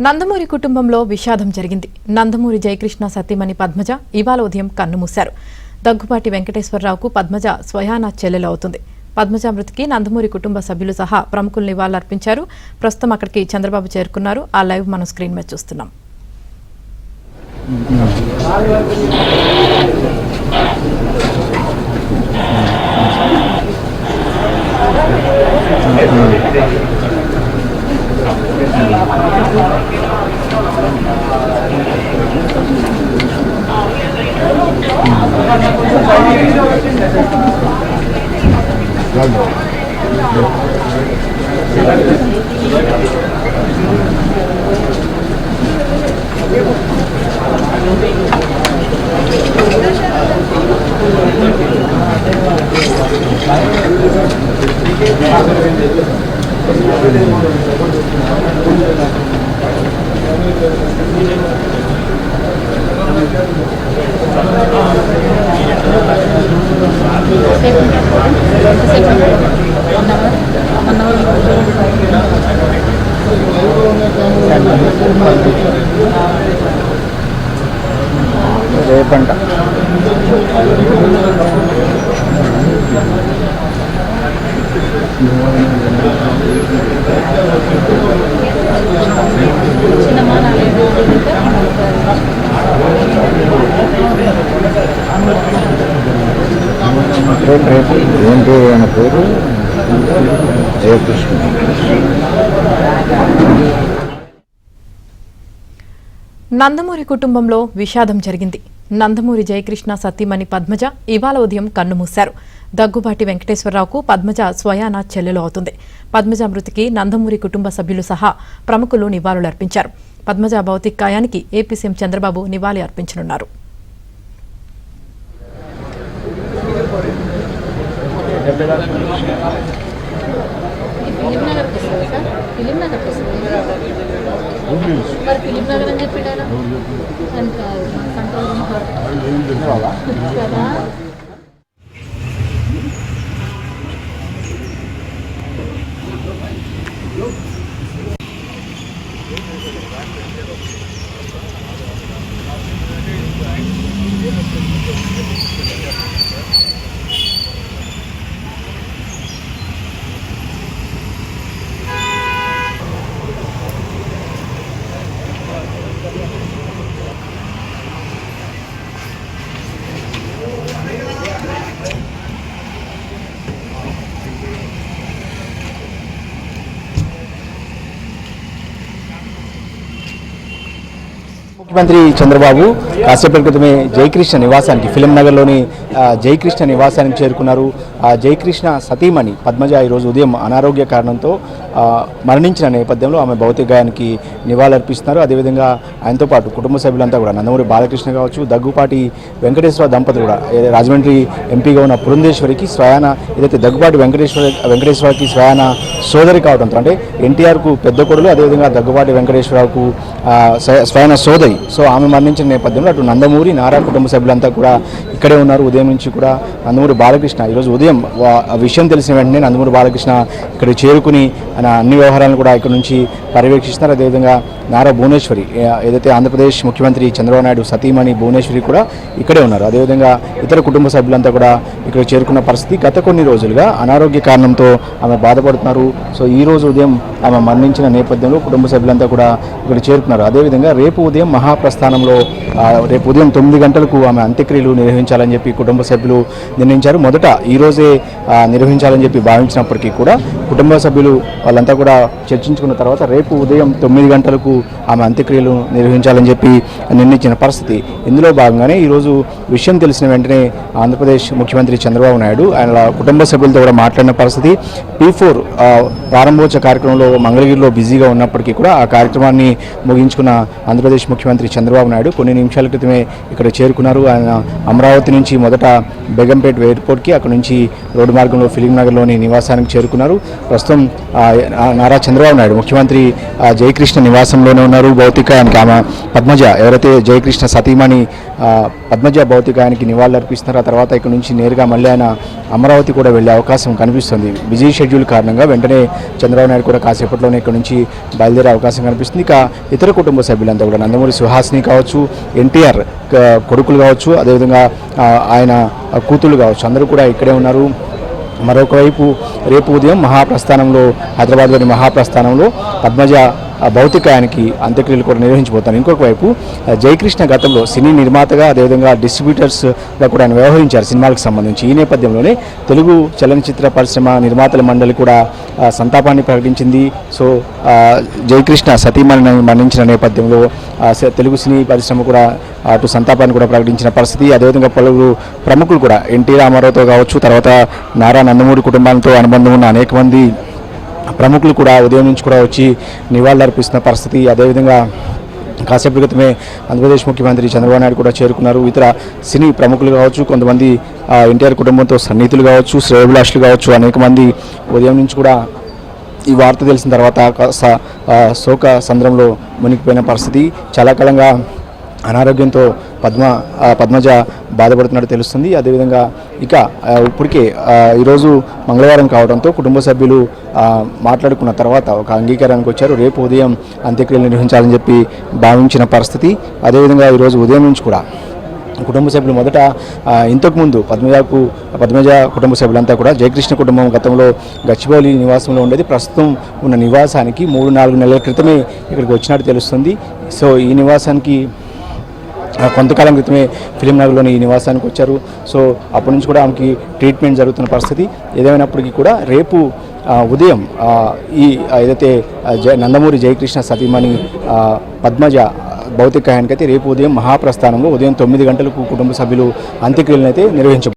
నందమూరి కుటుంబంలో విషాదం జరిగింది. నందమూరి జయకృష్ణ సతీమణి పద్మజ ఇవాళ ఉదయం కన్నుమూశారు. దగ్గుబాటి వెంకటేశ్వరరావుకు పద్మజ స్వయాన చెల్లెలు అవుతుంది. పద్మజ మృతికి నందమూరి కుటుంబ సభ్యులు సహా ప్రముఖులు నివాళులర్పించారు. ప్రస్తుతం అక్కడికి చంద్రబాబు చేరుకున్నారు. ఆ లైవ్ మనం స్క్రీన్ మీద చూస్తున్నాం. రేపంట రేపు ఏంటి ఆయన పేరు జయకృష్ణ. నందమూరి కుటుంబంలో విషాదం జరిగింది. నందమూరి జయకృష్ణ సతీమణి పద్మజ ఇవాళ ఉదయం కన్నుమూశారు. దగ్గుబాటి వెంకటేశ్వరరావుకు పద్మజ స్వయాన చెల్లెలు అవుతుంది. పద్మజ మృతికి నందమూరి కుటుంబ సభ్యులు సహా ప్రముఖులు నివాళులర్పించారు. పద్మజ భౌతిక కాయానికి ఏపీ సీఎం చంద్రబాబు నివాళి అర్పించనున్నారు. ముఖ్యమంత్రి చంద్రబాబు కాసేపటి క్రితమే జయకృష్ణ నివాసానికి ఫిలిం నగర్లోని జయకృష్ణ నివాసానికి చేరుకున్నారు. ఆ జయకృష్ణ సతీమణి పద్మజ ఈరోజు ఉదయం అనారోగ్య కారణంతో మరణించిన నేపథ్యంలో ఆమె భౌతిక గాయానికి నివాళులర్పిస్తున్నారు. అదేవిధంగా ఆయనతో పాటు కుటుంబ సభ్యులంతా కూడా నందమూరి బాలకృష్ణ కావచ్చు, దగ్గుపాటి వెంకటేశ్వర దంపతులు కూడా రాజమండ్రి ఎంపీగా ఉన్న పురంధేశ్వరికి స్వయాన ఏదైతే దగ్గుపాటి వెంకటేశ్వరకి స్వయాన సోదరి కావడంతో అంటే ఎన్టీఆర్కు పెద్ద కొడులు, అదేవిధంగా దగ్గుపాటి వెంకటేశ్వరరావుకు స్వయాన సోదరి. సో ఆమె మరణించిన నేపథ్యంలో అటు నందమూరి నారా కుటుంబ సభ్యులంతా కూడా ఇక్కడే ఉన్నారు. ఉదయం నుంచి కూడా నందమూరి బాలకృష్ణ ఈరోజు ఉదయం విషయం తెలిసిన వెంటనే నందమూరి బాలకృష్ణ ఇక్కడ చేరుకుని అన్ని వ్యవహారాలను కూడా ఇక్కడ నుంచి పర్యవేక్షిస్తున్నారు. అదేవిధంగా నారా భువనేశ్వరి ఏదైతే ఆంధ్రప్రదేశ్ ముఖ్యమంత్రి చంద్రబాబు నాయుడు సతీమణి భువనేశ్వరి కూడా ఇక్కడే ఉన్నారు. అదేవిధంగా ఇతర కుటుంబ సభ్యులంతా కూడా ఇక్కడ చేరుకున్న పరిస్థితి. గత కొన్ని రోజులుగా అనారోగ్య కారణంతో ఆమె బాధపడుతున్నారు. సో ఈ రోజు ఉదయం ఆమె మరణించిన నేపథ్యంలో కుటుంబ సభ్యులంతా కూడా ఇక్కడ చేరుకున్నారు. అదేవిధంగా రేపు ఉదయం మహాప్రస్థానంలో రేపు ఉదయం 9 గంటలకు ఆమె అంత్యక్రియలు నిర్వహించాలని చెప్పి కుటుంబ సభ్యులు నిర్ణయించారు. మొదట ఈ రోజే నిర్వహించాలని చెప్పి భావించినప్పటికీ కూడా కుటుంబ సభ్యులు వాళ్ళంతా కూడా చర్చించుకున్న తర్వాత రేపు ఉదయం 9 గంటలకు ఆమె అంత్యక్రియలు నిర్వహించాలని చెప్పి నిర్ణయించిన పరిస్థితి. ఇందులో భాగంగానే ఈరోజు విషయం తెలిసిన వెంటనే ఆంధ్రప్రదేశ్ ముఖ్యమంత్రి చంద్రబాబు నాయుడు ఆయన కుటుంబ సభ్యులతో కూడా మాట్లాడిన పరిస్థితి. P4 ప్రారంభోత్సవ కార్యక్రమంలో మంగళగిరిలో బిజీగా ఉన్నప్పటికీ కూడా ఆ కార్యక్రమాన్ని ముగించుకున్న ఆంధ్రప్రదేశ్ ముఖ్యమంత్రి చంద్రబాబు నాయుడు కొన్ని నిమిషాల క్రితమే ఇక్కడ చేరుకున్నారు. ఆయన అమరావతి నుంచి మొదట బేగంపేట ఎయిర్పోర్ట్కి, అక్కడ నుంచి రోడ్డు మార్గంలో ఫిలిం నగర్లోని నివాసానికి చేరుకున్నారు. ప్రస్తుతం నారా చంద్రబాబు నాయుడు ముఖ్యమంత్రి జయకృష్ణ నివాసంలోనే ఉన్నారు. భౌతికాయానికి ఆమె పద్మజ ఎవరైతే జయకృష్ణ సతీమణి పద్మజ భౌతికాయానికి నివాళులు అర్పిస్తున్నారో ఆ తర్వాత ఇక్కడ నుంచి నేరుగా మళ్ళీ ఆయన అమరావతి కూడా వెళ్ళే అవకాశం కనిపిస్తుంది. బిజీ షెడ్యూల్ కారణంగా వెంటనే చంద్రబాబు నాయుడు కూడా కాసేపట్లోనే ఇక్కడ నుంచి బయలుదేరే అవకాశం కనిపిస్తుంది. ఇక ఇతర కుటుంబ సభ్యులంతా కూడా నందమూరి సుహాసిని కావచ్చు, ఎన్టీఆర్ కొడుకులు కావచ్చు, అదేవిధంగా ఆయన కూతుళ్ళు కావచ్చు, అందరూ కూడా ఇక్కడే ఉన్నారు. మరొక వైపు రేపు ఉదయం మహాప్రస్థానంలో హైదరాబాద్లోని మహాప్రస్థానంలో పద్మజ భౌతికాయానికి అంత్యక్రియలు కూడా నిర్వహించబోతారు. ఇంకొక వైపు జయకృష్ణ గతంలో సినీ నిర్మాతగా అదేవిధంగా డిస్ట్రిబ్యూటర్స్గా కూడా ఆయన వ్యవహరించారు సినిమాలకు సంబంధించి. ఈ నేపథ్యంలోనే తెలుగు చలనచిత్ర పరిశ్రమ నిర్మాతల మండలి కూడా సంతాపాన్ని ప్రకటించింది. సో జయకృష్ణ సతీమణిని మరణించిన నేపథ్యంలో తెలుగు సినీ పరిశ్రమ కూడా అటు సంతాపాన్ని కూడా ప్రకటించిన పరిస్థితి. అదేవిధంగా పలువురు ప్రముఖులు కూడా ఎన్టీ రామారావుతో కావచ్చు, తర్వాత నారా నందమూరి కుటుంబాలతో అనుబంధం ఉన్న అనేక మంది ప్రముఖులు కూడా ఉదయం నుంచి కూడా వచ్చి నివాళులు అర్పిస్తున్న పరిస్థితి. అదేవిధంగా కాసేపు క్రితమే ఆంధ్రప్రదేశ్ ముఖ్యమంత్రి చంద్రబాబు నాయుడు కూడా చేరుకున్నారు. ఇతర సినీ ప్రముఖులు కావచ్చు, కొంతమంది ఎన్టీఆర్ కుటుంబంతో సన్నిహితులు కావచ్చు, శ్రేయోభిలాషులు కావచ్చు, అనేక మంది ఉదయం నుంచి కూడా ఈ వార్త తెలిసిన తర్వాత శోక సంద్రంలో మునిగిపోయిన పరిస్థితి. చాలా కాలంగా అనారోగ్యంతో పద్మజ బాధపడుతున్నట్టు తెలుస్తుంది. అదేవిధంగా ఇక ఇప్పటికే ఈరోజు మంగళవారం కావడంతో కుటుంబ సభ్యులు మాట్లాడుకున్న తర్వాత ఒక అంగీకారానికి వచ్చారు. రేపు ఉదయం అంత్యక్రియలు నిర్వహించాలని చెప్పి భావించిన పరిస్థితి. అదేవిధంగా ఈరోజు ఉదయం నుంచి కూడా కుటుంబ సభ్యులు మొదట ఇంతకుముందు పద్మజ కుటుంబ సభ్యులంతా కూడా జయకృష్ణ కుటుంబం గతంలో గచ్చిబౌలి నివాసంలో ఉండేది. ప్రస్తుతం ఉన్న నివాసానికి 3-4 నెలల క్రితమే ఇక్కడికి వచ్చినట్టు తెలుస్తుంది. సో ఈ నివాసానికి కొంతకాలం క్రితమే ఫిలిం నగర్లోని ఈ నివాసానికి వచ్చారు. సో అప్పటి నుంచి కూడా ఆమెకి ట్రీట్మెంట్ జరుగుతున్న పరిస్థితి. ఏదేమైనప్పటికీ కూడా రేపు ఉదయం ఈ ఏదైతే నందమూరి జయకృష్ణ సతీమణి పద్మజ భౌతికాయానికైతే రేపు ఉదయం మహాప్రస్థానంలో ఉదయం 9 గంటలకు కుటుంబ సభ్యులు అంత్యక్రియలను అయితే నిర్వహించారు.